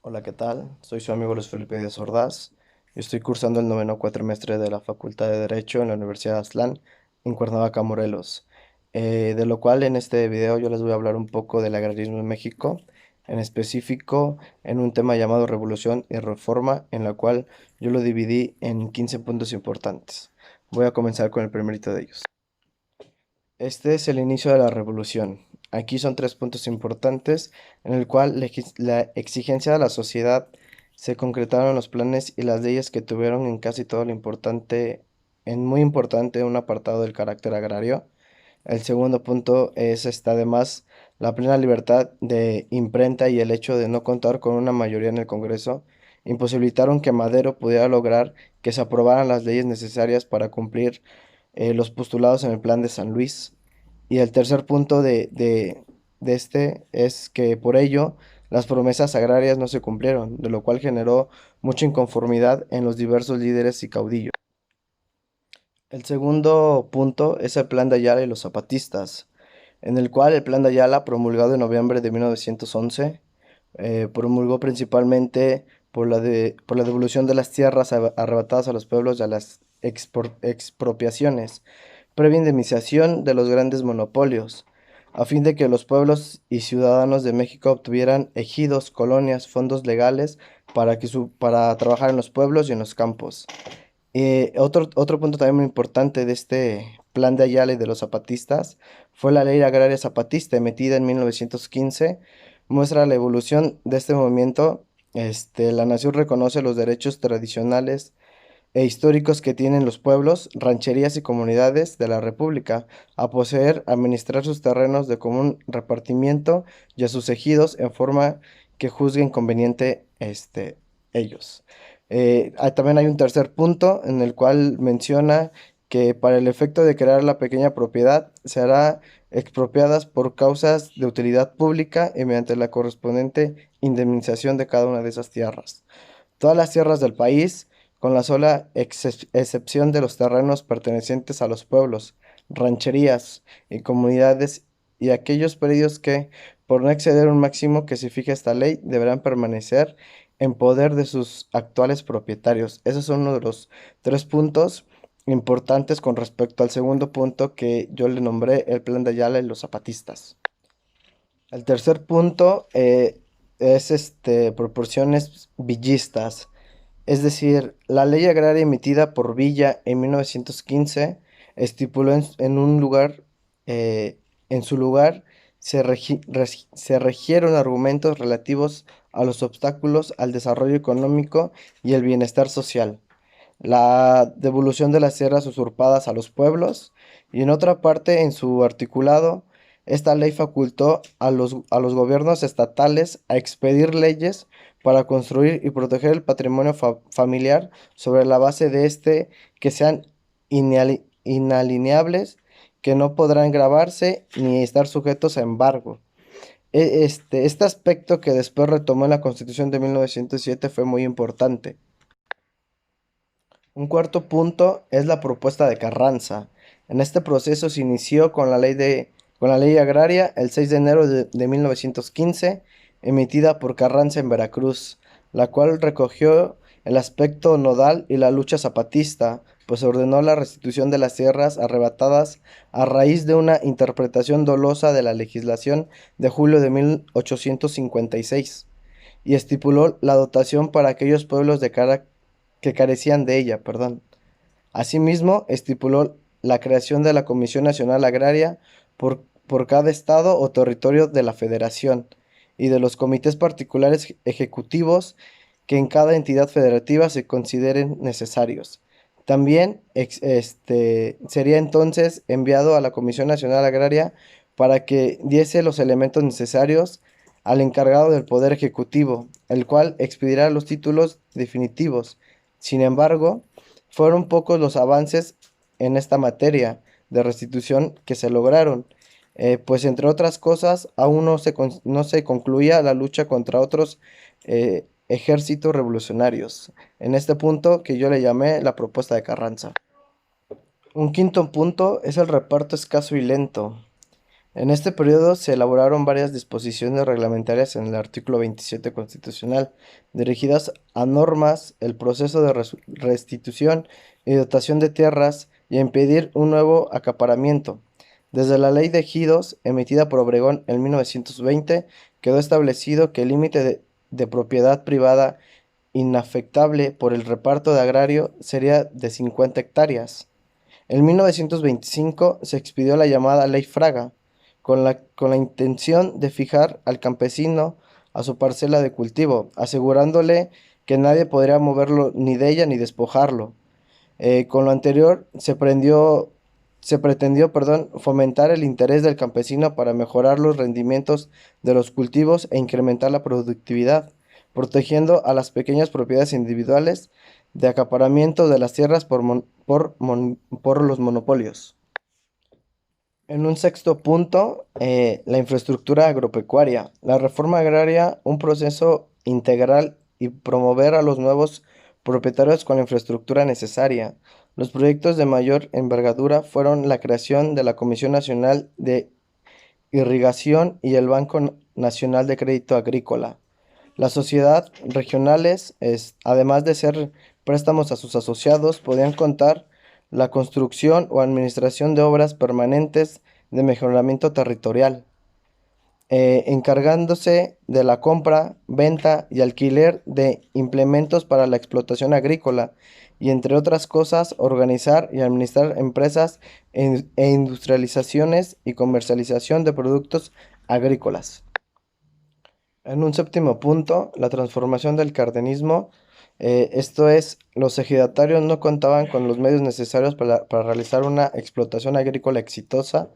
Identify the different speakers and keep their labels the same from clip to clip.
Speaker 1: Hola, ¿qué tal? Soy su amigo Luis Felipe Díaz Ordaz. Yo estoy cursando el noveno cuatrimestre de la Facultad de Derecho en la Universidad de Aztlán, en Cuernavaca, Morelos. De lo cual en este video yo les voy a hablar un poco del agrarismo en México, en específico en un tema llamado Revolución y Reforma, en la cual yo lo dividí en 15 puntos importantes. Voy a comenzar con el primerito de ellos. Este es el inicio de la revolución. Aquí son tres puntos importantes en el cual la exigencia de la sociedad se concretaron los planes y las leyes que tuvieron en casi todo lo importante, en muy importante un apartado del carácter agrario. El segundo punto es además la plena libertad de imprenta y el hecho de no contar con una mayoría en el Congreso imposibilitaron que Madero pudiera lograr que se aprobaran las leyes necesarias para cumplir los postulados en el Plan de San Luis. Y el tercer punto de este es que por ello las promesas agrarias no se cumplieron, de lo cual generó mucha inconformidad en los diversos líderes y caudillos. El segundo punto es el Plan de Ayala y los zapatistas, en el cual el Plan de Ayala, promulgado en noviembre de 1911, promulgó principalmente por la devolución de las tierras arrebatadas a los pueblos y a las expropiaciones, previa indemnización de los grandes monopolios, a fin de que los pueblos y ciudadanos de México obtuvieran ejidos, colonias, fondos legales para trabajar en los pueblos y en los campos. Otro punto también muy importante de este plan de Ayala y de los zapatistas fue la Ley Agraria Zapatista, emitida en 1915. Muestra la evolución de este movimiento. La nación reconoce los derechos tradicionales e históricos que tienen los pueblos, rancherías y comunidades de la República a poseer, administrar sus terrenos de común repartimiento y a sus ejidos en forma que juzguen conveniente ellos. También hay un tercer punto en el cual menciona que para el efecto de crear la pequeña propiedad será expropiadas por causas de utilidad pública y mediante la correspondiente indemnización de cada una de esas tierras. Todas las tierras del país, con la sola excepción de los terrenos pertenecientes a los pueblos, rancherías y comunidades y aquellos predios que, por no exceder un máximo que se fije esta ley, deberán permanecer en poder de sus actuales propietarios. Esos son uno de los tres puntos importantes con respecto al segundo punto que yo le nombré el Plan de Ayala y los zapatistas. El tercer punto es proporciones villistas. Es decir, la ley agraria emitida por Villa en 1915 estipuló un lugar, en su lugar se regieron argumentos relativos a los obstáculos al desarrollo económico y el bienestar social, la devolución de las tierras usurpadas a los pueblos, y en otra parte, en su articulado, esta ley facultó a los gobiernos estatales a expedir leyes para construir y proteger el patrimonio familiar sobre la base de que sean inalineables, que no podrán grabarse ni estar sujetos a embargo. Este aspecto que después retomó en la Constitución de 1907 fue muy importante. Un cuarto punto es la propuesta de Carranza. En este proceso se inició con la ley agraria el 6 de enero de 1915, emitida por Carranza en Veracruz, la cual recogió el aspecto nodal y la lucha zapatista, pues ordenó la restitución de las tierras arrebatadas a raíz de una interpretación dolosa de la legislación de julio de 1856 y estipuló la dotación para aquellos pueblos que carecían de ella, perdón. Asimismo, estipuló la creación de la Comisión Nacional Agraria por cada estado o territorio de la Federación y de los comités particulares ejecutivos que en cada entidad federativa se consideren necesarios. También sería entonces enviado a la Comisión Nacional Agraria para que diese los elementos necesarios al encargado del Poder Ejecutivo, el cual expedirá los títulos definitivos. Sin embargo, fueron pocos los avances en esta materia de restitución que se lograron, pues entre otras cosas aún no se concluía la lucha contra otros ejércitos revolucionarios. En este punto que yo le llamé la propuesta de Carranza. Un quinto punto es el reparto escaso y lento. En este periodo se elaboraron varias disposiciones reglamentarias en el artículo 27 constitucional, dirigidas a normas el proceso de restitución y dotación de tierras y a impedir un nuevo acaparamiento. Desde la ley de ejidos, emitida por Obregón en 1920, quedó establecido que el límite de propiedad privada inafectable por el reparto de agrario sería de 50 hectáreas. En 1925 se expidió la llamada Ley Fraga, con la intención de fijar al campesino a su parcela de cultivo, asegurándole que nadie podría moverlo ni de ella ni despojarlo. Con lo anterior se pretendió, fomentar el interés del campesino para mejorar los rendimientos de los cultivos e incrementar la productividad, protegiendo a las pequeñas propiedades individuales de acaparamiento de las tierras por los monopolios. En un sexto punto, la infraestructura agropecuaria. La reforma agraria, un proceso integral y promover a los nuevos propietarios con la infraestructura necesaria. Los proyectos de mayor envergadura fueron la creación de la Comisión Nacional de Irrigación y el Banco Nacional de Crédito Agrícola. Las sociedades regionales, además de ser préstamos a sus asociados, podían contar la construcción o administración de obras permanentes de mejoramiento territorial, encargándose de la compra, venta y alquiler de implementos para la explotación agrícola y, entre otras cosas, organizar y administrar empresas e industrializaciones y comercialización de productos agrícolas. En un séptimo punto, la transformación del cardenismo, esto es, los ejidatarios no contaban con los medios necesarios para realizar una explotación agrícola exitosa,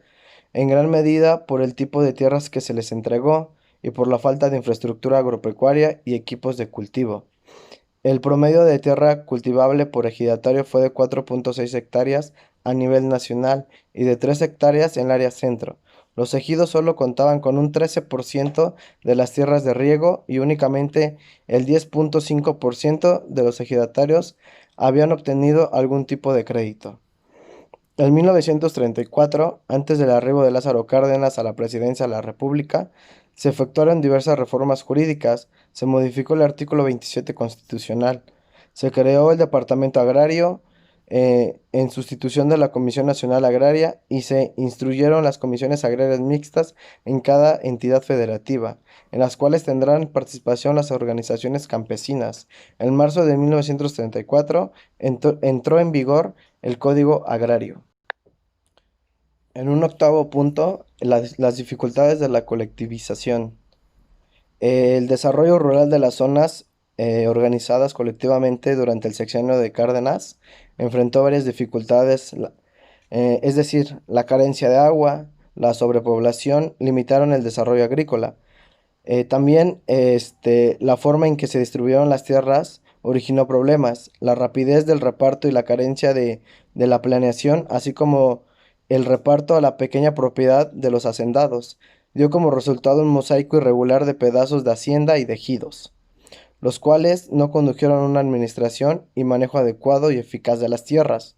Speaker 1: en gran medida por el tipo de tierras que se les entregó y por la falta de infraestructura agropecuaria y equipos de cultivo. El promedio de tierra cultivable por ejidatario fue de 4.6 hectáreas a nivel nacional y de 3 hectáreas en el área centro. Los ejidos solo contaban con un 13% de las tierras de riego y únicamente el 10.5% de los ejidatarios habían obtenido algún tipo de crédito. En 1934, antes del arribo de Lázaro Cárdenas a la presidencia de la República, se efectuaron diversas reformas jurídicas, se modificó el artículo 27 constitucional, se creó el Departamento Agrario en sustitución de la Comisión Nacional Agraria y se instruyeron las comisiones agrarias mixtas en cada entidad federativa, en las cuales tendrán participación las organizaciones campesinas. En marzo de 1934 entró en vigor el Código Agrario. En un octavo punto, las dificultades de la colectivización. El desarrollo rural de las zonas organizadas colectivamente durante el sexenio de Cárdenas enfrentó varias dificultades, es decir, la carencia de agua, la sobrepoblación limitaron el desarrollo agrícola. También la forma en que se distribuyeron las tierras originó problemas, la rapidez del reparto y la carencia de la planeación, así como el reparto a la pequeña propiedad de los hacendados, dio como resultado un mosaico irregular de pedazos de hacienda y de ejidos, los cuales no condujeron a una administración y manejo adecuado y eficaz de las tierras.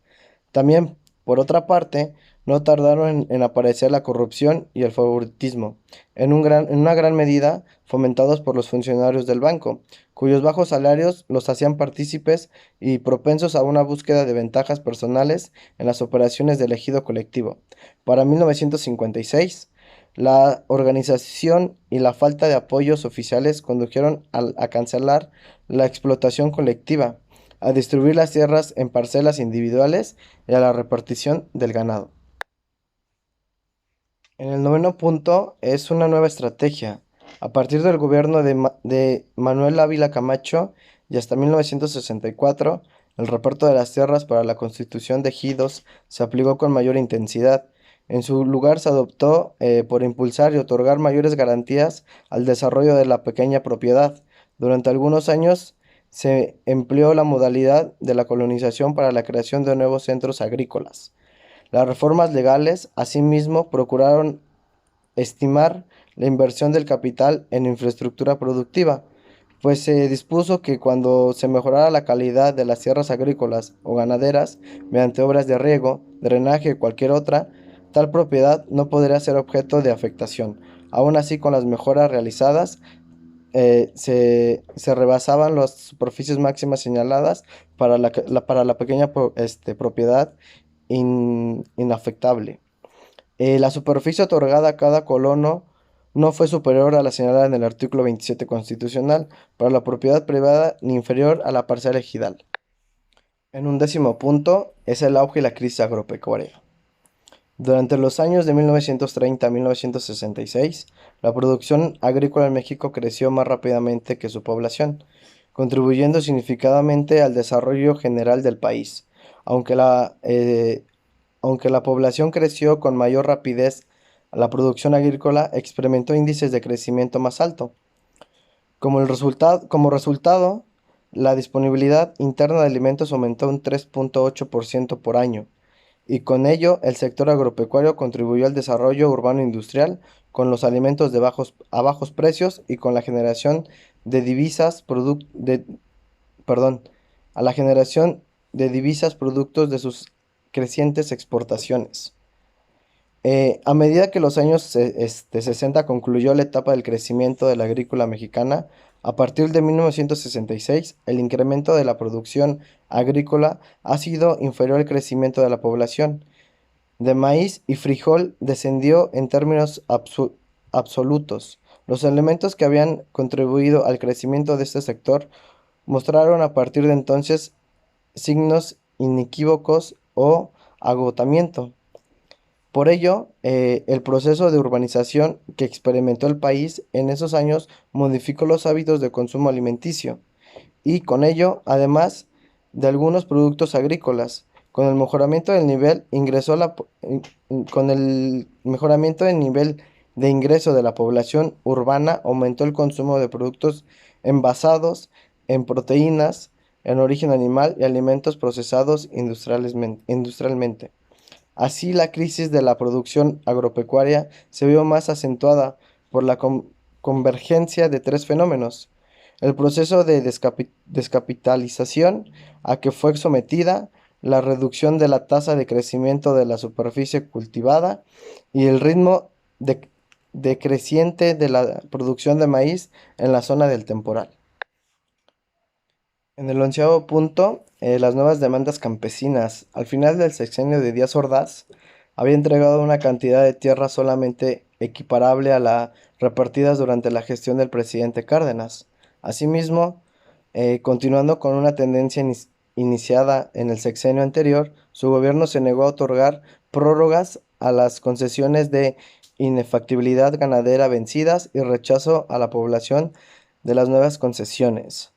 Speaker 1: También, por otra parte, no tardaron en aparecer la corrupción y el favoritismo, en una gran medida fomentados por los funcionarios del banco, cuyos bajos salarios los hacían partícipes y propensos a una búsqueda de ventajas personales en las operaciones del ejido colectivo. Para 1956, la organización y la falta de apoyos oficiales condujeron a cancelar la explotación colectiva, a distribuir las tierras en parcelas individuales y a la repartición del ganado. En el noveno punto es una nueva estrategia. A partir del gobierno de Manuel Ávila Camacho y hasta 1964, el reparto de las tierras para la constitución de ejidos se aplicó con mayor intensidad. En su lugar se adoptó por impulsar y otorgar mayores garantías al desarrollo de la pequeña propiedad. Durante algunos años se empleó la modalidad de la colonización para la creación de nuevos centros agrícolas. Las reformas legales, asimismo, procuraron estimar la inversión del capital en infraestructura productiva, pues se dispuso que cuando se mejorara la calidad de las tierras agrícolas o ganaderas mediante obras de riego, drenaje o cualquier otra, tal propiedad no podría ser objeto de afectación. Aún así, con las mejoras realizadas, se rebasaban las superficies máximas señaladas para la pequeña propiedad inafectable. La superficie otorgada a cada colono no fue superior a la señalada en el artículo 27 constitucional para la propiedad privada ni inferior a la parcela ejidal. En un décimo punto es el auge y la crisis agropecuaria. Durante los años de 1930 a 1966, la producción agrícola en México creció más rápidamente que su población, contribuyendo significativamente al desarrollo general del país. Aunque la, eh, Aunque la población creció con mayor rapidez, la producción agrícola experimentó índices de crecimiento más alto. Como resultado, la disponibilidad interna de alimentos aumentó un 3.8% por año, y con ello el sector agropecuario contribuyó al desarrollo urbano industrial con los alimentos a bajos precios y con la generación de perdón, a la generación de divisas productos de sus crecientes exportaciones. A medida que los años 60 concluyó la etapa del crecimiento de la agrícola mexicana, a partir de 1966, el incremento de la producción agrícola ha sido inferior al crecimiento de la población. De maíz y frijol descendió en términos absolutos. Los elementos que habían contribuido al crecimiento de este sector mostraron a partir de entonces signos inequívocos o agotamiento. Por ello, el proceso de urbanización que experimentó el país en esos años modificó los hábitos de consumo alimenticio y con ello, además de algunos productos agrícolas. Con el mejoramiento del nivel con el mejoramiento del nivel de ingreso de la población urbana, aumentó el consumo de productos envasados en proteínas, en origen animal y alimentos procesados industrialmente. Así, la crisis de la producción agropecuaria se vio más acentuada por la convergencia de tres fenómenos: el proceso de descapitalización a que fue sometida, la reducción de la tasa de crecimiento de la superficie cultivada y el ritmo decreciente de la producción de maíz en la zona del temporal. En el onceavo punto, las nuevas demandas campesinas. Al final del sexenio de Díaz Ordaz, había entregado una cantidad de tierra solamente equiparable a la repartidas durante la gestión del presidente Cárdenas. Asimismo, continuando con una tendencia iniciada en el sexenio anterior, su gobierno se negó a otorgar prórrogas a las concesiones de inefactibilidad ganadera vencidas y rechazo a la población de las nuevas concesiones.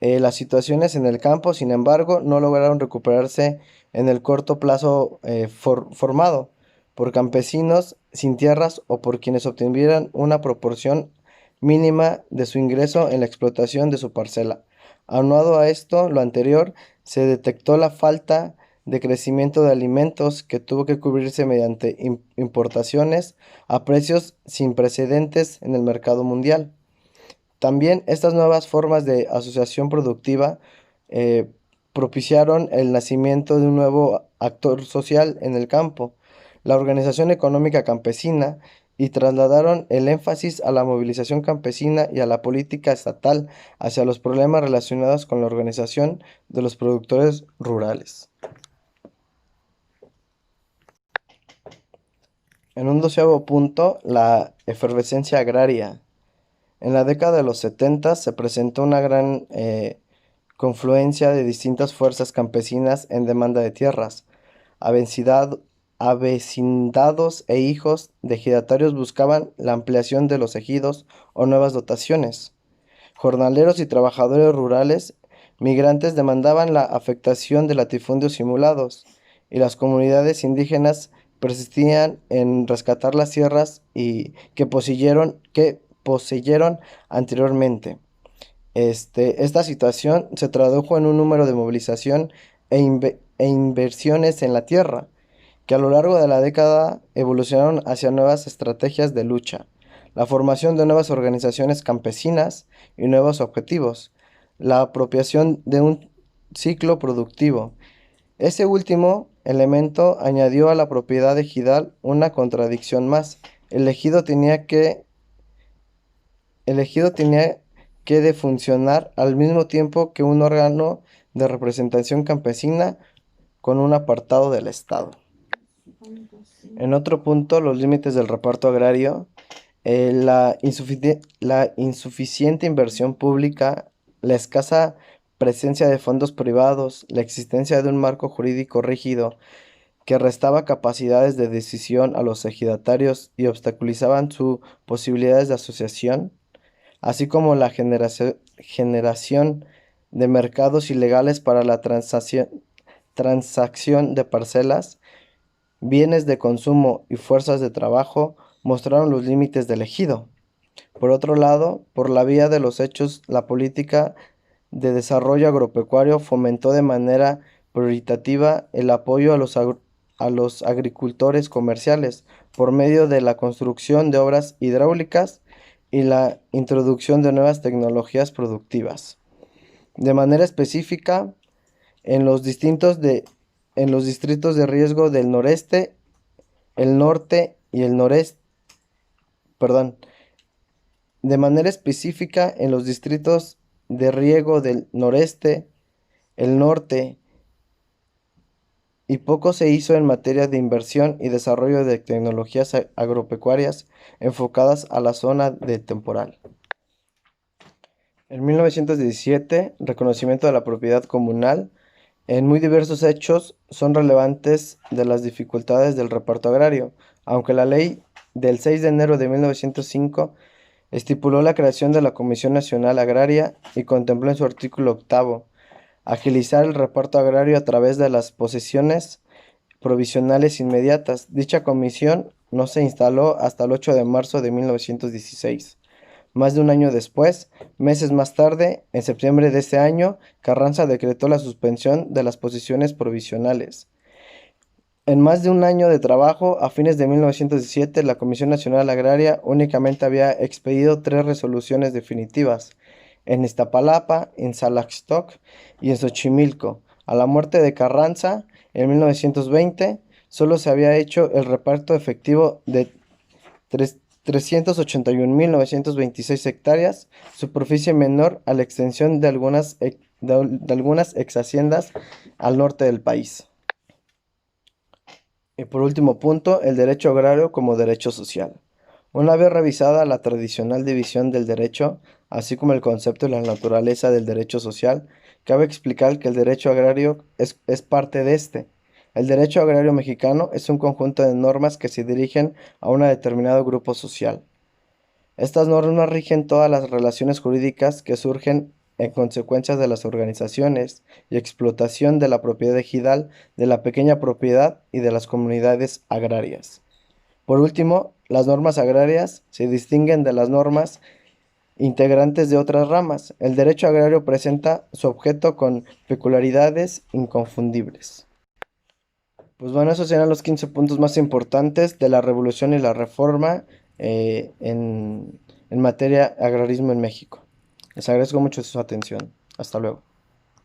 Speaker 1: Las situaciones en el campo, sin embargo, no lograron recuperarse en el corto plazo formado por campesinos sin tierras o por quienes obtuvieran una proporción mínima de su ingreso en la explotación de su parcela. Aunado a esto, lo anterior, se detectó la falta de crecimiento de alimentos que tuvo que cubrirse mediante importaciones a precios sin precedentes en el mercado mundial. También estas nuevas formas de asociación productiva eh, propiciaron el nacimiento de un nuevo actor social en el campo, la organización económica campesina, y trasladaron el énfasis a la movilización campesina y a la política estatal hacia los problemas relacionados con la organización de los productores rurales. En un doceavo punto, la efervescencia agraria. En la década de los 70 se presentó una gran confluencia de distintas fuerzas campesinas en demanda de tierras. Avecindados e hijos de ejidatarios buscaban la ampliación de los ejidos o nuevas dotaciones. Jornaleros y trabajadores rurales migrantes demandaban la afectación de latifundios simulados, y las comunidades indígenas persistían en rescatar las tierras que poseyeron anteriormente. Esta situación se tradujo en un número de movilización e inversiones en la tierra, que a lo largo de la década evolucionaron hacia nuevas estrategias de lucha, la formación de nuevas organizaciones campesinas y nuevos objetivos, la apropiación de un ciclo productivo. Ese último elemento añadió a la propiedad ejidal una contradicción más. El ejido tenía que de funcionar al mismo tiempo que un órgano de representación campesina con un apartado del Estado. En otro punto, los límites del reparto agrario, la insuficiente inversión pública, la escasa presencia de fondos privados, la existencia de un marco jurídico rígido que restaba capacidades de decisión a los ejidatarios y obstaculizaban sus posibilidades de asociación, así como la generación de mercados ilegales para la transacción de parcelas, bienes de consumo y fuerzas de trabajo, mostraron los límites del ejido. Por otro lado, por la vía de los hechos, la política de desarrollo agropecuario fomentó de manera prioritativa el apoyo a los agricultores comerciales por medio de la construcción de obras hidráulicas y la introducción de nuevas tecnologías productivas. De manera específica, en los distritos de riesgo del noreste, el norte y el noreste, perdón, de manera específica en los distritos de riego del noreste, el norte, y poco se hizo en materia de inversión y desarrollo de tecnologías agropecuarias enfocadas a la zona de temporal. En 1917, reconocimiento de la propiedad comunal. En muy diversos hechos son relevantes de las dificultades del reparto agrario, aunque la ley del 6 de enero de 1905 estipuló la creación de la Comisión Nacional Agraria y contempló en su artículo octavo agilizar el reparto agrario a través de las posesiones provisionales inmediatas. Dicha comisión no se instaló hasta el 8 de marzo de 1916. Más de un año después, meses más tarde, en septiembre de ese año, Carranza decretó la suspensión de las posesiones provisionales. En más de un año de trabajo, a fines de 1917, la Comisión Nacional Agraria únicamente había expedido 3 resoluciones definitivas, en Iztapalapa, en Salaxtoc y en Xochimilco. A la muerte de Carranza, en 1920, solo se había hecho el reparto efectivo de 381.926 hectáreas, superficie menor a la extensión de algunas exhaciendas al norte del país. Y por último punto, el derecho agrario como derecho social. Una vez revisada la tradicional división del derecho, así como el concepto y la naturaleza del derecho social, cabe explicar que el derecho agrario es parte de este. El derecho agrario mexicano es un conjunto de normas que se dirigen a un determinado grupo social. Estas normas rigen todas las relaciones jurídicas que surgen en consecuencia de las organizaciones y explotación de la propiedad ejidal, de la pequeña propiedad y de las comunidades agrarias. Por último, las normas agrarias se distinguen de las normas integrantes de otras ramas. El derecho agrario presenta su objeto con peculiaridades inconfundibles. Pues bueno, esos serán los 15 puntos más importantes de la revolución y la reforma en materia agrarismo en México. Les agradezco mucho su atención. Hasta luego.